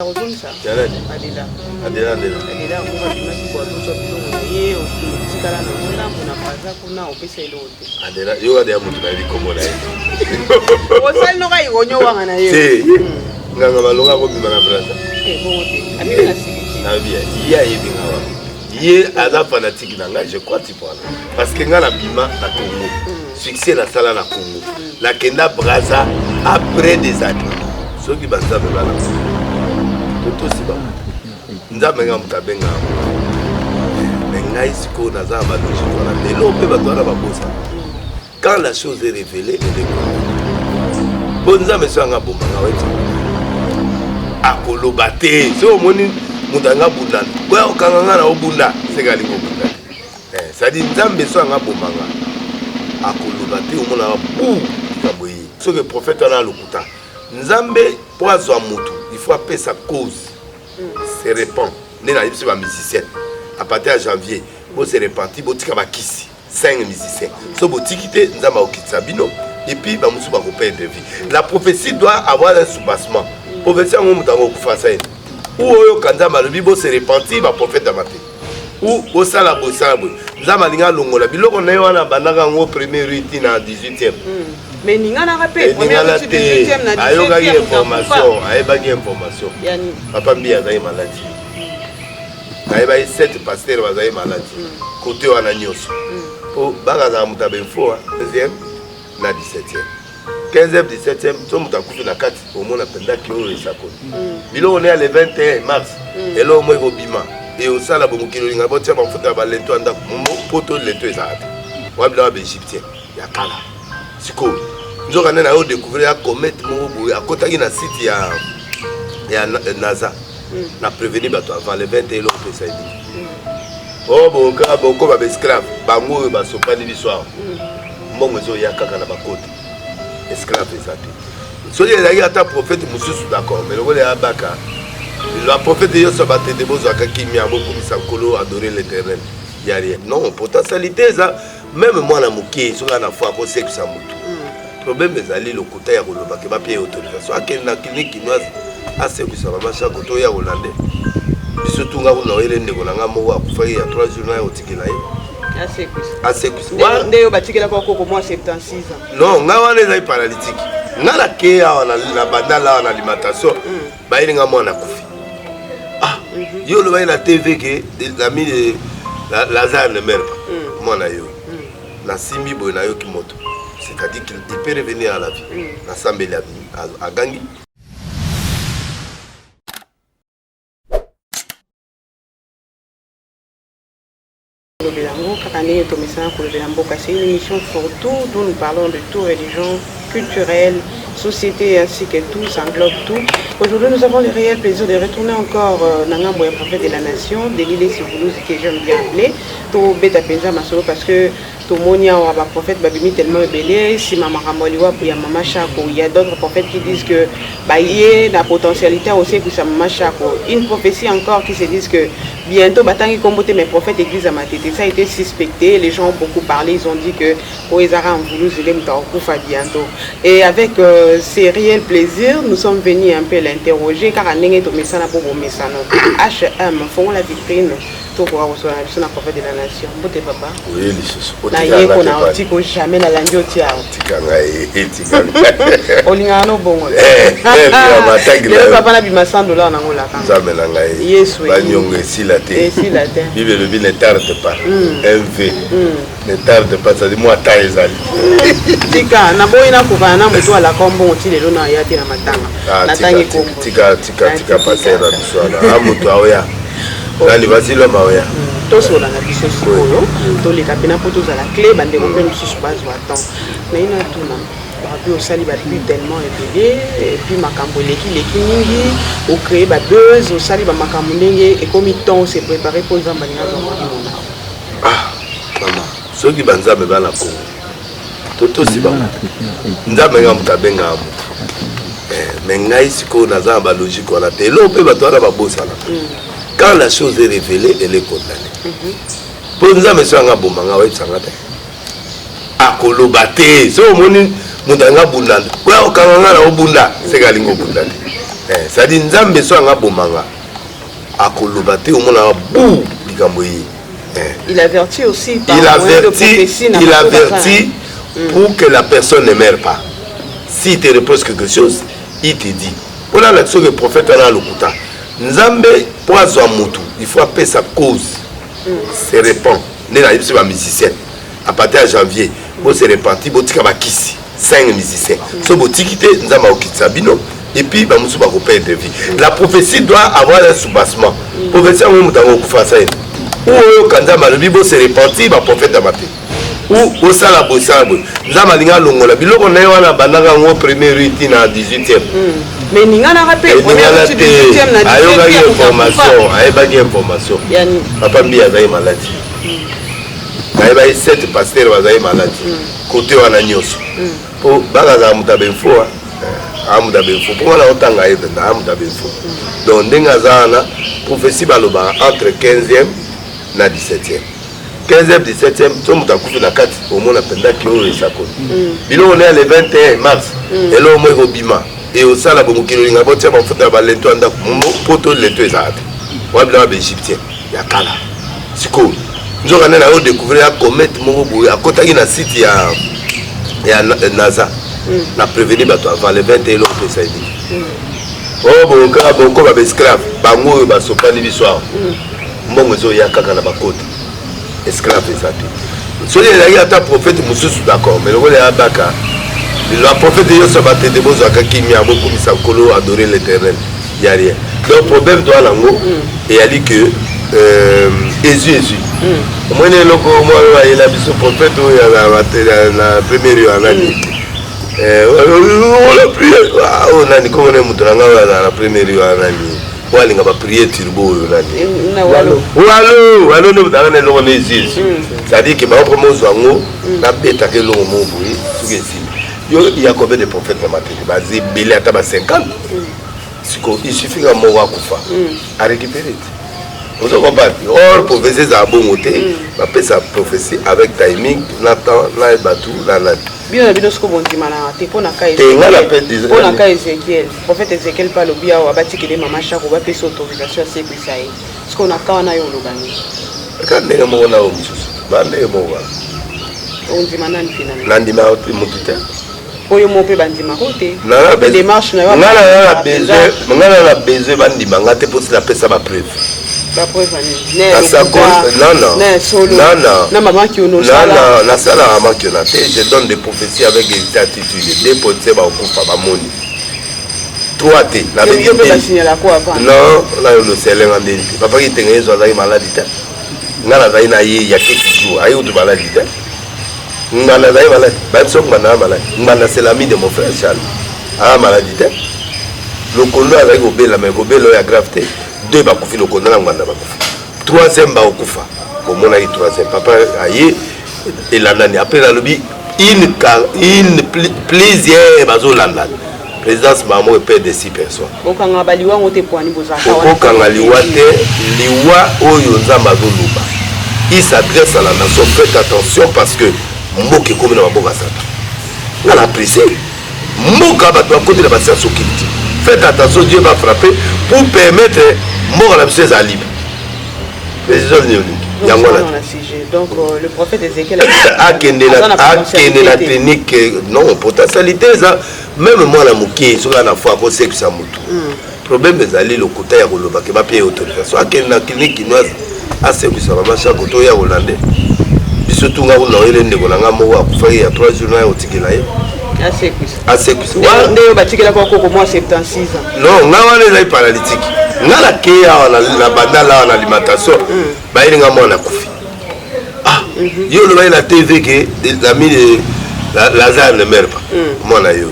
fanatique je crois parce que nga na bima na Congo succès na sala na Congo la kenda Braza après des années ceux qui basa bela tout si ba nzambe nga mutabenga menga isiko na za ba logique wana lelo pe ba tola ba bosa quand la chose est révélée elle est bon nzambe so nga bomba nga wetu akoloba te so moni mutanga bunda kwa okanga na obunda sekali ngobunda ça dit nzambe so nga bomanga akoloba te omona bu kaboyi so que prophète ana lokuta nzambe pour azwa mutu il faut appeler sa cause se répand né na yipsi ba musicien à partir de janvier bo se reparti bo tika ba kisi 5 musiciens so bo tikite nzamba okitsa bino et puis ba musu ba ko perdre vie la prophétie doit avoir un soubassement prophétie ngo mutango kufa ça ou oyo kanzamba lobi bo se repentir ba prophète amate ou bo sala bo nzamba linga longola biloko na yo wana bandaka ngo premier rite na 18e mais ninga na rappel premier rite 18e na 18e ayoka information ayebaki information papa mbi azai maladie ayeba 7 pasteur bazai maladie côté wana nyoso po banga za mutabe info 2e na 17e 15e 17e to mutakufi na kati au moins napenda kilo esako biloko ne le 21 mars elo mo bima et au sala bomukilo linga botia bafuta ba lento anda poto lento ezate wabila ba égyptien ya kala siko nzoka nena yo découvrir ya comète mo boye akotaki na site ya NASA na prévenir bato avant le 21 l'autre ça dit oh boko ba esclave bango ba sopani l'histoire mbongo zo ya kaka na bakote esclave ezate so il y a ta prophète mususu d'accord mais le ya baka la prophète yo so batende bozo akakimia beaucoup misankolo adorer l'éternel y a rien non potentialité ça même moi na moké so na foi ko sexe sa mutu problème ezali le côté ya koloba ke ba payer autorisation akena na clinique chinoise assez que ça va chaque côté ya hollandais surtout nga kuna ile ndeko na ngamo wa kufa ya 3 jours na otikela ye assez que nde yo batikela ko moi 76 ans non nga wana ezali paralytique nga la ke wana na bandala wana alimentation ba ile ngamo na kufi yo le na TV que l'ami de Lazare ne meurt pas moi na yo na simbi boy na yo ki moto c'est-à-dire qu'il peut revenir à la vie na sambeli à gangi c'est une émission surtout d'où nous parlons de tout, religion, culturelle, société ainsi que tout, ça englobe tout. Aujourd'hui, nous avons le réel plaisir de retourner encore dans le prophète de la nation, de l'île Sivoulouz que j'aime bien appeler, pour Beta Penza Masolo parce que tout le monde a un prophète Babimi tellement ébélé, si Maman Ramoliwa pour Maman Chako, il y a d'autres prophètes qui disent que il y a la potentialité aussi pour sa Maman Chako. Une prophétie encore qui se disent que bientôt, Batangi Kombote, mes prophètes église à Matete, ça a été suspecté, les gens ont beaucoup parlé, ils ont dit que Oezara en Voulouz, il aime Taokoufa bientôt. Et avec ces réels plaisirs, nous sommes venus un peu l'interroger car on est au Messana pour au Messana. HM, font la vitrine. Je prophète de la nation. Bote papa. Oui, les choses. Na yeko na otiko jamais na landio tia. Tikanga etika. Olingano bongo. Matagi. Le papa na bima $100 na ngola kan. Nzambe na ngai. Yesu. Ba nyongo esilate. Esilate. Bible le bi ne tarde pas. MV. Ne tarde pas, ça dit moi ta ezali. Tika na boyina kuvana mutu ala kombo otile lo na yati na matanga. Na tangi kombo. Tika passer na biswana. Amutu aoya. Nani basilo maoya. Toso la na biso sikoyo. To le kapena poto za la clé bande ko pe mususu bazwa temps. Na ina tuna. Babi osali ba plus tellement ébélé et puis makambo leki mingi au créer ba buzz osali ba makambo ndenge et comme temps se préparer pour nzamba ninga zo. Ah, maman. Soki banzambe bana ko. Toto si ba. Nzambe nga mutabenga amu. Mais ngai siko na za ba logique wana te lo pe bato wana ba bosana. Quand la chose est révélée, elle est condamnée. Pour nous, mais ça, on a bon manga, ouais, ça va. Akolobate, so moni, mudanga bunda. Ouais, au kanganga na obunda, c'est galingo bunda. ça dit nzambe so nga bomanga akoloba te au mona bou likambo yi. Il avertit aussi par il avertit pour que la personne ne meure pas. S'il te repose quelque chose, il te dit. On a l'action que le prophète a l'okuta. Nzambe pour azwa mutu, il faut appeler sa cause. Se répand. Né la c'est un musicien. À partir de janvier, bon se réparti, bon tika bakisi 5 musiciens. So bo tikité nzamba okitsa bino et puis ba musu ba ko payer de vie. La prophétie doit avoir un soubassement. Prophétie on mutango kufa ça. Ou quand nzamba le bibo se réparti ba prophète amaté. Ou au sala bo sala bo. Nzamba linga longola biloko na wana bandanga ngo premier rite na 18e. Mais ninga na rappel on a la 18e na 18e information, ayebaki information. Papa mbi azai maladie. Ayebaki 7 pasteurs bazai maladie. Côté wana nyoso. Po bagaza mutabe mfo amuda benfo. Pour wana otanga ayebenda amuda benfo. Donc ndenga zana prophétie baloba entre 15e na 17e. 15e 17e to mutakufi na kati au moins napenda ki o esakoni. Bilo on est le 21 mars. Et là au moins obima. Et au sala bomukilo linga botia bafuta ba lento anda poto lento ezate. Wabila ba égyptien ya kala. Siko. Nzoka nena yo découvrir ya comète moko boya akotaki na site ya NASA. Na prévenir bato avant le 21 l'autre ça dit. Oh bonko ba esclave bango ba sopani biswa. Mbongo zo ya kaka na bakota. Esclave ezate. Soki il y a un prophète mususu d'accord mais le rôle est baka. Le prophète de Yosa battait des mots à Kakimi à beaucoup de Sankolo adorer l'éternel. Il n'y a rien. Donc, le problème doit l'ango et il a dit que Jésus. Moi, il a vu ce prophète où il y a la première rue en année. On a prié. On a dit comment on est monté dans la première rue en année. On a prié turbo. Wallo, nous avons Jésus. C'est-à-dire que ma première zango n'a pas été long mot pour il y a combien de prophètes dans ma télé? Basé belé à tabac 50. Il suffit qu'un mot à récupérer. Vous comprenez? Or, prophétie à bon côté, on appelle sa prophétie avec timing, Nathan, là et Batou, là. Bien, bien, ce que vous dites, pour la cas Ézéchiel, prophète Ézéchiel parle bien, on va bâtir que les mamans chaque fois payer autorisation à ce que ça est. Ce qu'on a quand on a eu l'organisme. Quand on a eu l'organisme, on dit maintenant finalement. L'andima au motuta. Pour yo monter bandima côté. La démarche na a besoin bandima ngate pour la pesa ba preuve. La preuve non. Na maman qui ono sala. Non, la sala maman qui ona. Je donne des prophéties avec des attitudes. Des potse ba okufa ba moni. 3T. La vérité. Non, là le selen andeli. Papa qui tengezo azali maladie ta. Ngala zai na ye ya quelques jours. Ayi utu maladie ta. Ngana zai malade, batso ngana malade. Ngana c'est l'ami de mon frère Charles. Ah maladie. Le kondo avec obela mais obela ya gravité. 2 ba kufi le kondo na ngana ba kufi. 3e ba okufa. Au moins là 3e papa aye et la nani après la lobby une plaisir bazo landa. Présidence maman et père de 6 personnes. Okanga baliwa ngote poani bozaka. Okanga liwa te liwa oyo nzamba zo luba. Il s'adresse à la nation. Faites attention parce que Mboke comme na maboka sata. On a apprécié. Mboka ba doit côté de la science occulte. Faites attention, Dieu va frapper pour permettre mort à la pièce à libre. Donc le prophète Ézéchiel a la technique non potentialité ça même moi la moquée sur la fois qu'on sait que ça mutu. Problème des alliés le côté ya koloba ke ba payer autorisation. A la clinique chinoise a c'est que ça va marcher côté ya hollandais. Surtout nga on aurait les ngolanga mo wa kufa ya 3 jours na otikela ye assez que ndeyo batikela kwa koko moi 76 ans non nga wana là paralytique nga la ke ya na banda là en alimentation ba ile nga mo na kufi yo le ba la TV que l'ami de Lazare ne meurt pas moi na yo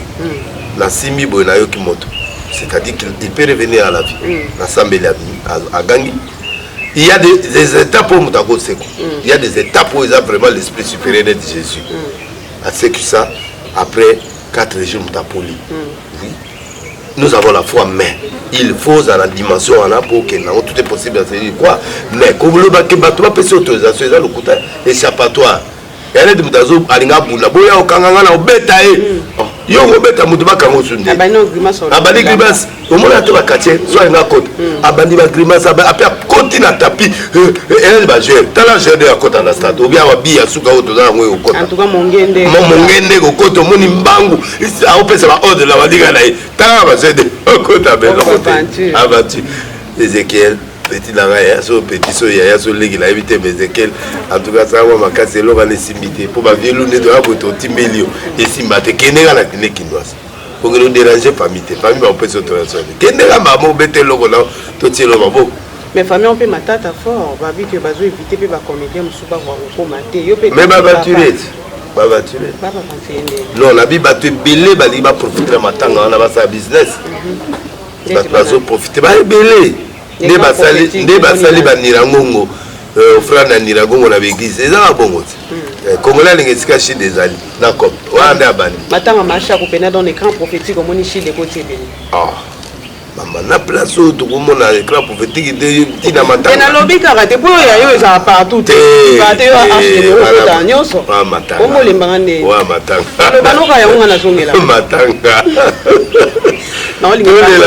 na simi boy na yo ki moto c'est-à-dire qu'il peut revenir à la vie na sambeli à gangi. Il y a des étapes pour Moutago Seko. Il y a des étapes où il y a vraiment l'esprit supérieur de Jésus. C'est que ça, après 4 jours, Moutapoli. Oui. Nous avons la foi, mais il faut dans la dimension pour que tout est possible. Quoi? Mais comme le bac, tu vas passer autorisation, le côté échappatoire. Il y a des Moutazo, Alinga Boula, Boya, Okanganga, Obetae. yo ngobeta mutu bakango sunde abandi grimace omona te bakatier soit nga kota abandi ba grimace après koti na tapis elle ba jouer tala jouer de kota na stade ou bien wabi asuka auto za ngwe okota en tout cas mongende ko koto moni mbangu a opesa ba ordre la wadiga na tala ba jouer de kota belo aventure Ezekiel petit nanga ya so petit so ya so legi la éviter Ezekiel en tout cas ça va makasi lo ba les simité pour ba vielu ne doit boto timbelio et simbate kenera na kinekindwasa pour que nous déranger famille va peut se transformer kenera maman bete loko na to tielo babo mais famille on peut matata fort va vite que bazo éviter pe ba comédien musuba kwa ko mater yo pe mais ba voiture non la bi batu belé ba li ba profiter matanga na ba sa business ba zo profiter ba belé nde basali banirangongo frère na nirangongo na l'église eza bongo congolais alingi esika chide ezali na cop wana nde abandi matanga masha kopena dans l'écran prophétique omoni chide ekoti ebele mama na place oyo tokomona écran prophétique ntina matanga nalobi kaka te mpo oyo yayo ezala partout te ata nyonso omolembanga nde lobanoka yango nga nazongela matanga tolela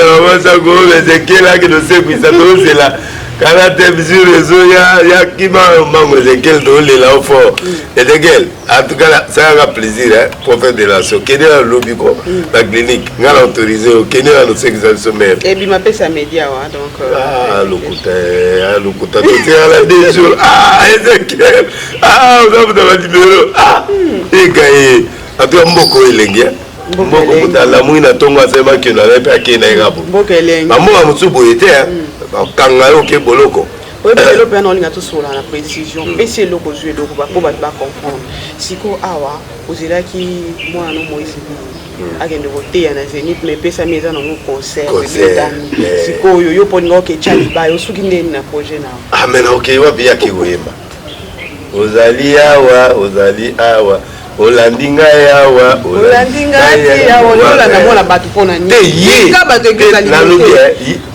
mama sango ezekielaki tosekwisa tozela kana te bisu réseau ya kima mango Ezekiel tolela au fort Ezekiel en tout cas ça a plaisir prophète de la so kene na lobby ko la clinique ngala autorisé au kene na sekisa sommaire et bi mapesa média wa donc lokuta to tira la 2 jours Ezekiel on va ba libéro ekaye ato mboko elengia mboko mutala mwina tongo asema kino apepe akena ngabo mboko elengia mamoa mutsubo ete kanga yo ke boloko oui mais le père on a tout sur la précision mais c'est le cause le ba ko ba comprendre siko awa ozela ki moi no Moïse agende voter ya na Zénith mais pesa meza na mon concert siko yo poninga ke chali ba yo suki ndeni na projet na amen okay wa bia ki goyemba ozali awa olandinga yawa olanda mona bato mpona nika bato eglise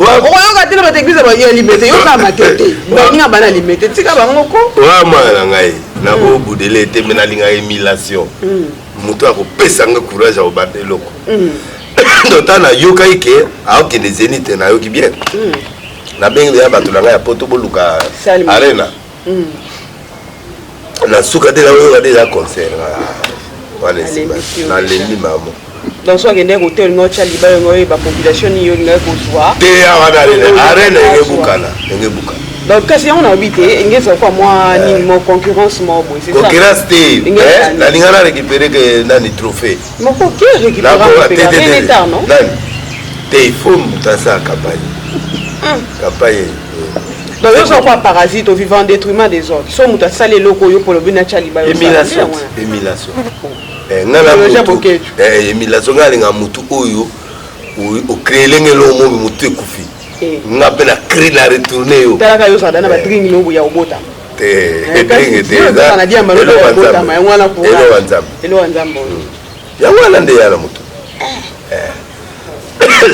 okoyoka te na bato eglise baye liberté yoka make te baninga bana liberté tika bango ko mwana na ngai nakobudele ete me nalinga émulation moto akopesanga courage ya kobanda eloko dota nayokai ke aokende Zénith nayoki bien nabengi ya bato na ngai ya poto boluka arena na suka te na oyo déjà concert wana na lendi mamo donc so agende hotel ngo cha libalo ngo ba population yo nga ko soir te awana arena ngebukana donc kasi on a habité ngeza kwa moi ni mo concurrence mo boy c'est ça concurrence te la lingana récupérer que nani trophée mo ko qui récupérer l'état non te il faut mutasa campagne donc ils sont pas parasites au vivant détriment des autres so muta sale loko yo pour le bien chaliba émulation émulation ngalinga mutu oyo o créer lengelo mo mutu ekufi nga pe na créer la retourner yo talaka yo sadana ba dringi no ya obota dringi te za na dia malo ya obota ma ngwana ko elo wanzambo ya ngwana nde ya la mutu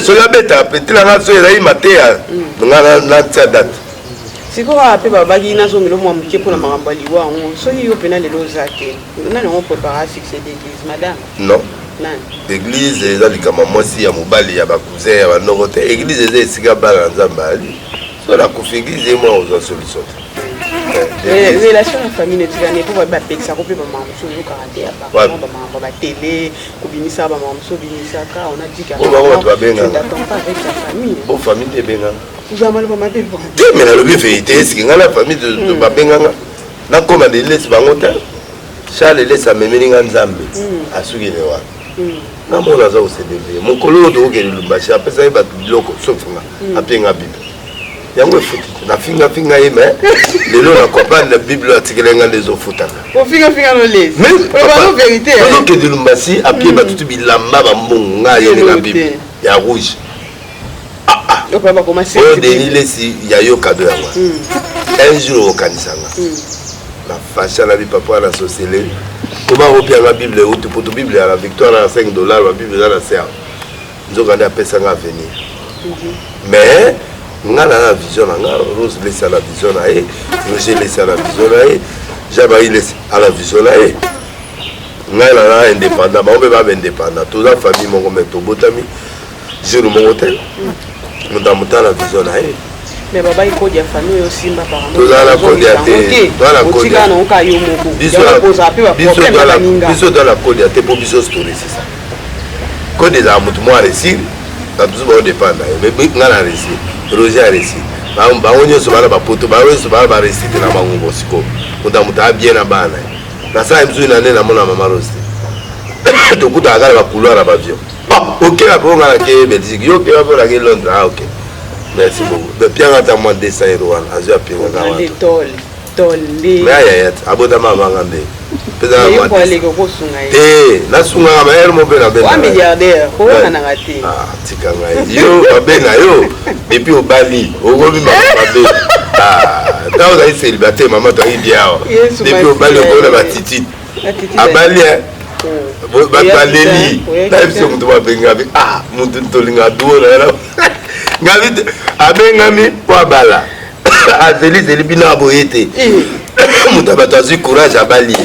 so la beta petila nga so ya matea nga na date siko ape babaki nazongelo mwa muke mpona makambo aliwa yango soki yo mpena lelo oza te nani yango prépara succès d'église madame non nani église eza likama mwasi ya mobali ya bakousin ya banoko te église eza esika bana na nzambe ali so nakofi église ye mwa ozwa solution te relation na famille netikani po bapekisako mpe bamama mosu oyokaka te ya bamama batele kobimisa bamama mosu obimisaka on a dit qu'attends pas avec ta famille bo famille te ebenganga te me nalobi vérité esike ngai na famille babenganga nakoma de lesi bango te charles elesi amemeli nga nzambe asukile wana namona aza kosedevie mokolo oyo tokokende lumbashi apesaki bato biloko sofunga apenga bible yango efuti nafingafinga ye me lelo nakompane na bible atikelanga nde ezofutaka ozokende lumbasi apie batutu bilamba bambongo ngai ayelinga bible ya rouge oyo deni lesi yayo kado yango un jour okanisanga na fasha na bipapa na sosele koma opianga bible euti poto bible ya la victoire na $5 ba bible eza na ser nzoka nde apesanga avenir mais nga na vision na nga Rose lesi na vision na ye Roger lesi na vision na ye Jean-Marie lesi na vision na ye ngai na indépendant ba obe ba indépendant tous la famille mon comme to botami je le mon hôtel mutana vision na mais baba il code ya famille aussi mba par tous la code ya te dans la code tika na ka yo moko biso dans la code ya te pour biso story c'est ça code des amutu moi récit ça tous ba dépendre mais nga na récit Roger a récit ba onyo so bana ba poto ba onyo ba récit na bango siko mutamuta bien na bana na ça mzu na ne na mona mama Rose to kuta agala ba couloir ba avion OK la pour ngala ke Belgique yo ke ba pour la ke Londres OK merci beaucoup de bien à moi 200 euros azu a pinga ka wa tol mais ya abota mama ngande pesa moi na sunga ma er mo be na be 3 milliardaire ko na ngati tika ngai yo babe na yo depuis au Bali au gobi ma babe dans la célibataire maman toi il bien depuis au Bali ko na batiti a Bali baleli na biso mutu ba benga bi mutu tolinga duo na ngabi abengami kwa bala azeli bina boyete mutu batazu courage a Bali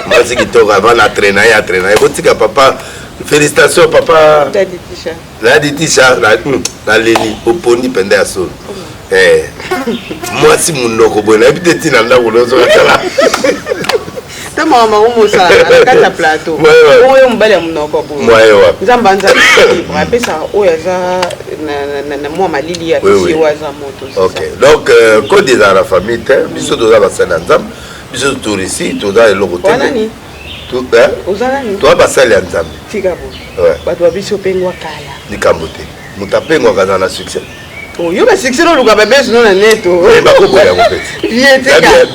moi qui toka avant na traîner botika papa félicitations papa la ditisha la leli oponi pende ya solo moi si munoko bona biteti na ndako lozo kala ta mama umusa kata plateau oyo mbale munoko bo nzamba nza pesa oyo za na moi malili ya tisi waza moto OK donc code des la famille biso doza basala nzamba biso tourisi toza eloko te nani tout ozalani toi basala nzamba tika bo bato biso pengwa kala nikambo te mutapengwa kaza na succès yo ba succès no luka bebe no na neto ba ko ya kopeti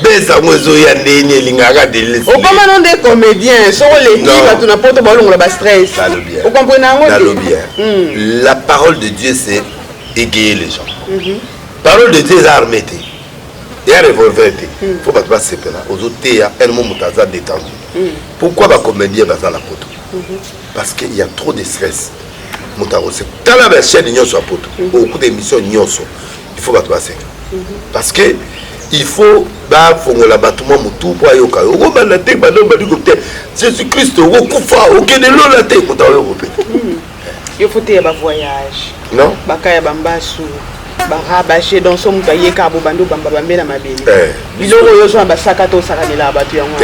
besa mwezo ya ndeni lingaka delisi o koma non des comédiens so les qui ba tuna poto ba longola ba stress vous comprenez ngo la parole de Dieu c'est égayer les gens parole de Dieu est armée il y a revolver faut pas passer là aux autres il y a un moment mutaza détendu pourquoi ba comédien ba za la poto parce qu'il y a trop de stress mutarose tala ba chaîne nyonso a poto beaucoup d'émissions nyonso il faut ba passer parce que il faut ba fongola batuma mutu po ayoka o ba na te ba no ba diko te Jésus Christ o kufa o kene lo la te ko ta yo kopeta il faut te ba voyage non ba kaya bambasu barabache dans son mutaye ka bo bando bamba bambela mabeli biloko yo so basaka to saka ni la batu yango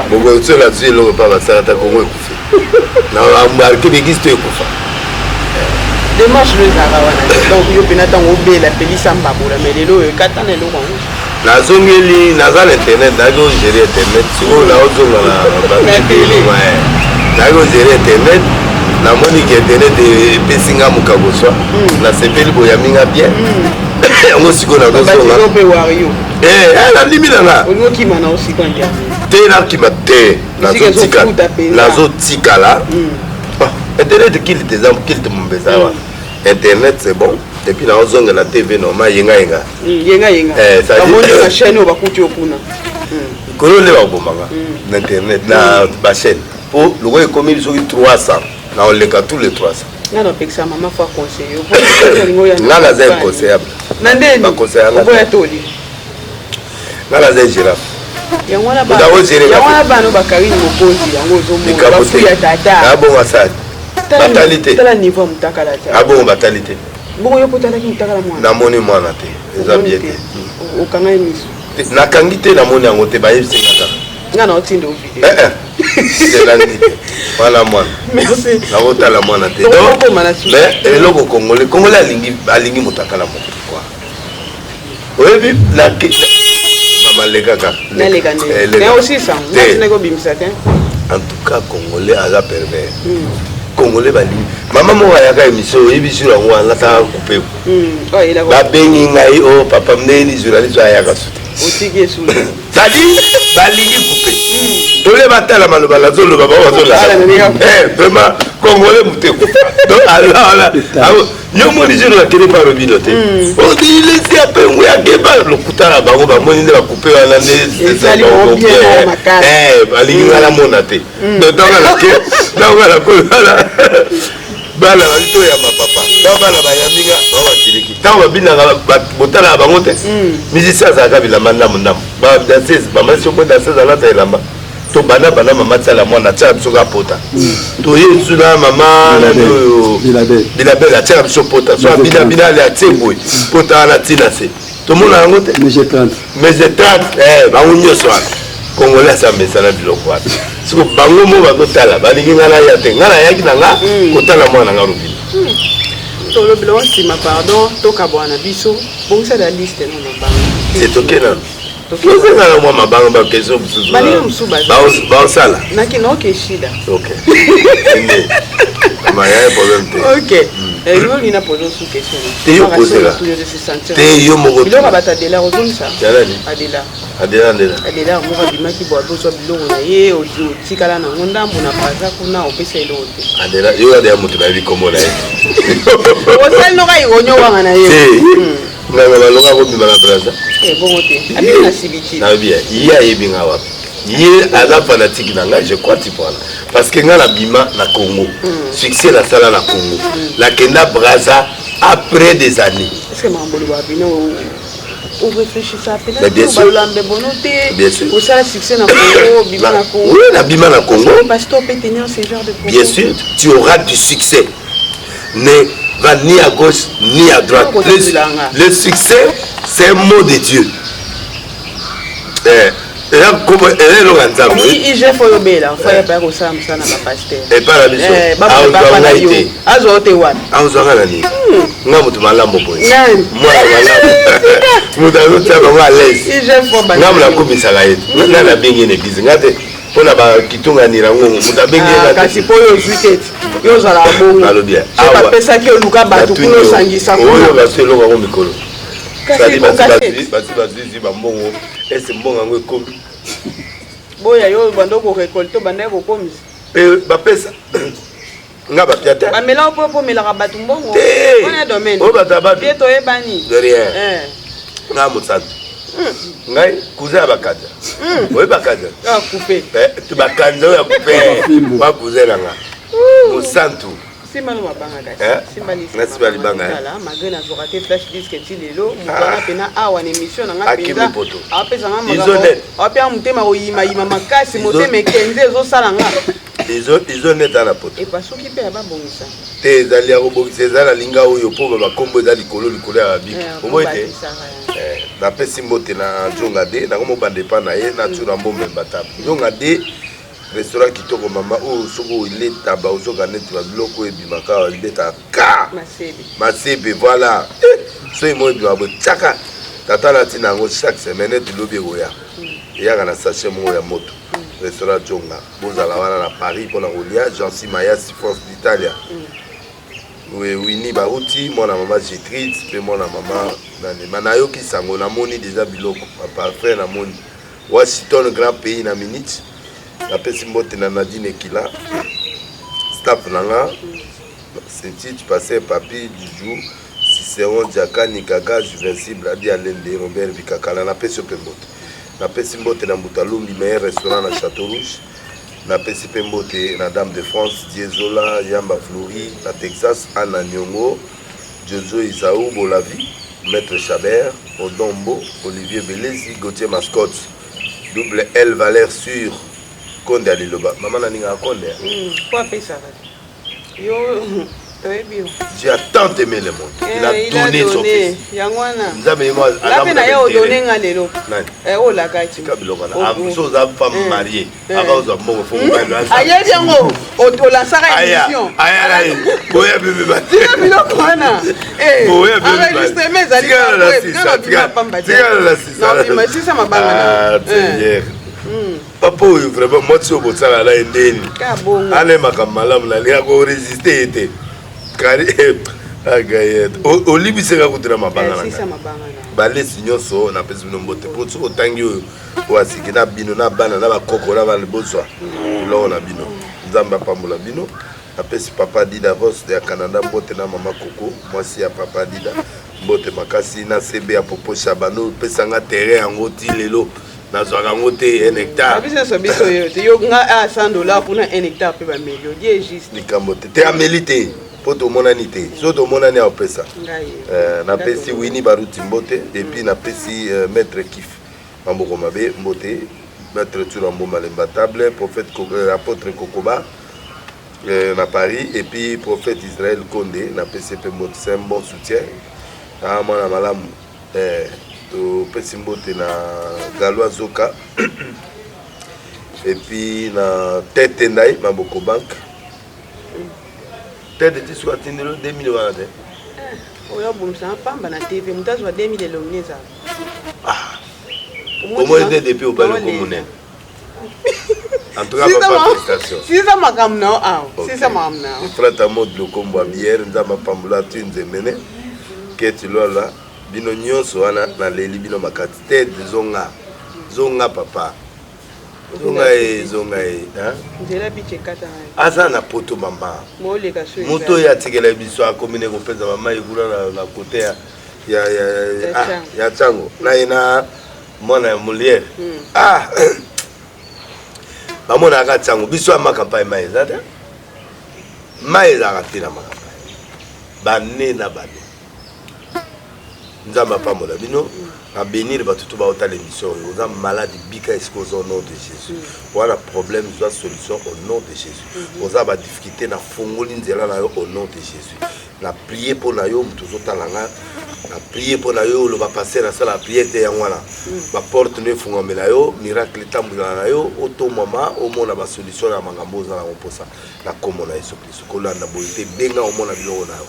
bongo so la zelo lo pa basaka ta kongo ekufi na marqué l'église to ekufa démarche le zarawana donc yo pena tango bela pelisa mbabola melelo yo katana eloko na zongeli na za internet na go gérer internet siko la ozonga na ba télé na go gérer internet la moni qui internet de pesinga mukaboswa na sepeli boyaminga bien yango siko na go zonga pe wario la limina na ono ki mana aussi quand internet te na ki ma te na zotika la zotika la internet qu'il des hommes qu'il te mbeza internet c'est bon et puis na ozonga la TV normal yenga ça dit la chaîne au bakuti okuna kolo le ba bomanga na internet na ba chaîne pour le go comme ils sont 300 na on les cas tous les 300 na no peksa mama fa conseiller na la zé conseillable na ndeni ba conseillable ko ya toli na la zé girafe yango na ba no bakari mokonzi yango zo mo ba fuya tata bon asad batalité tala niveau mutakala ta bon batalité bon yo potala ki mutakala mwana na moni mwana te eza bien te o kanga emiso na kangite na moni yango te ba yesinga ta ngana otindo video c'est la nuit voilà mwana merci na otala mwana te donc mais eloko congolais alingi mutakala mo quoi oyebi la malekaka mais aussi ça en tout cas congolais aza pervers congolais balingi mama moko ayaka émission oyebi sur yango angata coupe babengi ngai o papa mneni journaliste ayaka sute c'est-à-dire balingi coupe tole batala maloba nazoloba bazolaa vraiment congolais muteko donc alors yo moni jour nakende pa robino te odilesi ape ngoyakeba lokutala bango bamoni nde bakupe wana nde balingi ngala mona te dongalakobala bana balito ya mapapa ta bana bayaminga babasiliki ntango babinaka botalaka bango te musicien azalaka bilamba ndambo ndambo badanseuse bamasi opo danseuse alata elamba to bana mama tsala mwana tsala biso ka pota to yesu na mama na do bilabel a tsala biso pota so bina le atsengwe pota na tina se to mona yango te mais je 30 ba unyo so Congolais ça me ça na biloko wapi siko bango mo ba kotala balingi ngana ya te ngana yaki na nga kotala mwana nga rubi to le blanc si ma pardon to ka bwana biso bon ça la liste non non c'est ok non to c'est ngana mo mabanga ba keso busu ba ni msuba ba sala na kino ke shida ok ma ya problème te ok yo lina poser sous question te yo poser là te yo mo bilo ka bata de la ozon ça Adela mo ba bimaki bo azoso bilongo na ye o tikala na ndambo na paza kuna opesa elote Adela yo ya mutu na bi komo na ye o sel no kai onyo wanga na ye ngaba balonga ko bimana braza bon te abi na sibiti na bien iya yebinga wa ye ala fanatique na nga je crois tu parles parce que nga na bima na Congo succès la sala na Congo la kenda braza après des années est-ce que mambolo ba bino on réfléchit ça peut-être bien sûr bien sûr pour ça succès na Congo bima na Congo oui na bima na Congo parce que tu peux tenir ce genre de bien sûr tu auras du succès ne va ni à gauche ni à droite le succès c'est un mot de Dieu comme elle est l'organisation oui je faut obéir faut pas que ça na ba pasteur et pas la mission azote wana azonga nani nga mutu malambo boy moi mutu ta ba à l'aise nga mula komisaka yetu nga na bengi na église nga te pona ba kitunga ni rango mutu bengi na kasi po yo zuket yo zala bongo alobia awa pesa ke luka batu kuno sangisa ko oyo ba selo ko mikolo kasi basi ba mbongo ese mbongo ngo ekomi boya yo bandoko récolte bandeko komi ba pesa nga ba piata ba mela po mela ka batu mbongo on domaine o ba taba bieto ebani de rien nga mutsantu ngai cousin bakanja oye bakanja coupé tu bakanja ya coupé ba cousin nga musantu simba no mabanga kasi simba libanga la magana zokate flash disk tilelo mukana pena awa ni mission nga pena apesa nga magana apia mutema oyima yima makasi motema kenze zo sala nga izo neta na poto et pas soki pe ba bongisa te ezali ya kobongisa ezala linga oyo po ba kombo ezali likolo ya biki omoite na pesi mbote na Njonga de na komo bande pa na ye na tsura mbombe batap Njonga de restaurant kitoko mama o soko ile taba ozoka neti ba biloko ebimaka ileta ka masebe voilà so mo bi abo tsaka tata la tina ngo chaque semaine tu lobi goya yaka na sachet mo ya moto restaurant Njonga bozala wana na Paris pour la Rolia Jean-Si Mayas France d'Italia oui ni baruti mona mama Gétrude pe mona mama nani manayo ki sango na moni déjà biloko parfait na moni Washington grand pays na minute la pesi mbote na Nadine Kila staff nanga c'est tu passais papi du jour Cicéron Diaka Nikaga Juvencible Adi Alende Robert Vikakala na pesi mbote na pesi mbote na Mutalumbi meilleur restaurant na Château Rouge na pesi mbote na Dame de France Diezola Yamba Flori na Texas Anna Nyongo Jojo Isaou Bolavi Maître Chabert Odombo Olivier Belezi Gauthier Mascotte double L Valère sur Konde Aliloba maman na ninga Konde quoi fait ça yo Dieu a tant aimé le monde il a donné son fils yangwana nzambe moi la na yo donné nga lelo o la kati kabilo kana amso za femme mariée aba oza mbongo fo ngana aya yango o la sara émission aya la boya bébé bati biloko wana boya bébé bati enregistré mes ali non mais si ça mabanga papa oyo vraiment moi tu obotala la endeni ale makamala mnalia ko résister ete kari agayet olibiseka kutira mabanga na balesi nyonso na pesi bino mbote po so otangi oyo wasiki na bino na bana na bakoko na bana bozwa lo na bino nzamba pambola bino na pesi papa Dida Ross de Canada mbote na mama Koko mwasi ya papa Dida mbote makasi na CB ya popo Shabano pesa nga terrain yango ti lelo nazwaka ngo te 1 hectare biso yo nga $100 pour 1 hectare pe ba melio die juste likambo te amelite po to monani te so to monani a pesa na pesi wini baruti mbote et puis na pesi maître Kif mamboko mabe mbote Maître Tulambo Malembatable, prophète apôtre Kokoba à Paris, et puis prophète Israël Condé, na PCP Mot, c'est un bon soutien. Moi, na malam, au Pessimbote na Galois Zoka, et puis na Tête Tendai, Maboko Bank. Tête de soit 2000 euros. Oyo bomsa pamba na TV mutazo wa 2000 eloneza. Au moins depuis au bal communal. En tout cas, pas félicitations. Si ça m'a comme non, si ça m'a non. Frère mode le combo bière nzama pambula tu nzemene que tu lola bino nyonso wana na leli bino makati te zonga papa. Zonga hein? Nzela biche kata. Aza na poto mama. Moleka so. Moto ya tikela biso a commune ko pesa mama ikula na côté ya Chango. Na ina mona mulier. Bamona ka Chango biso amaka mai zata. Mai za katila maka. Bane na bane. Nzamba pa mola bino. À bénir tout ba hôtel émission aux malades bika expose au nom de Jésus. Voilà problème soit solution au nom de Jésus. Aux a ba difficulté na fongoli nzela na yo au nom de Jésus. Na prier pour na yo toujours talanga. Na prier pour na yo le va passer na la prière de yangwana. Ba porte ne fongomela yo miracle tambula na yo auto mama au mona ba solution na mangambo za na komposa. Na komo na Yesu Kristo. Kolanda boité benga au mona biloko na yo.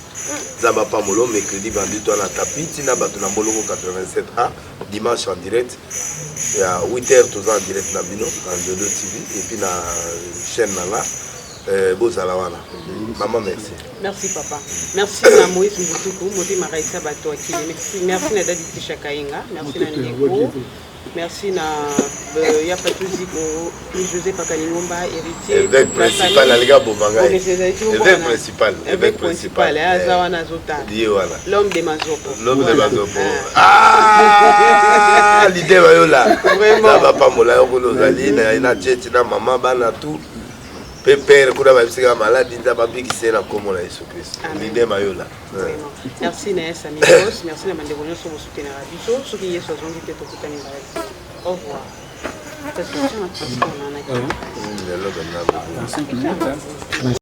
Zamba pa molo mercredi bandito na tapiti na bato na boloko 87A dimanche en direct il y a 8h tous en direct na bino dans Dodo TV et puis na chaîne là Bozalawana. Maman merci. Merci papa. Merci à Moïse Mbutuku, Moti Maraïsa Bato Akili. Merci na Dadi Tishakainga. Merci na Nieko. Merci na Yapatuzi José Pakalingomba, héritier. Évêque principal Aliga Bobanga. Évêque principal. Azawana Zota. L'homme de Mazopo. L'homme de Mazopo. Ah, l'idée va là. Vraiment. Ça va pas mola yokolo zali na ina tcheti na maman bana tout. Pépère kuna ba bisika malade nza ba bikise na komo na Yesu Christ. L'idée mayola. Merci na Yesu amigos, merci na mandeko nyoso bo soutenir biso, soki Yesu azongi te tokutani ba. Au revoir. Ça se tient à tout ce qu'on en a.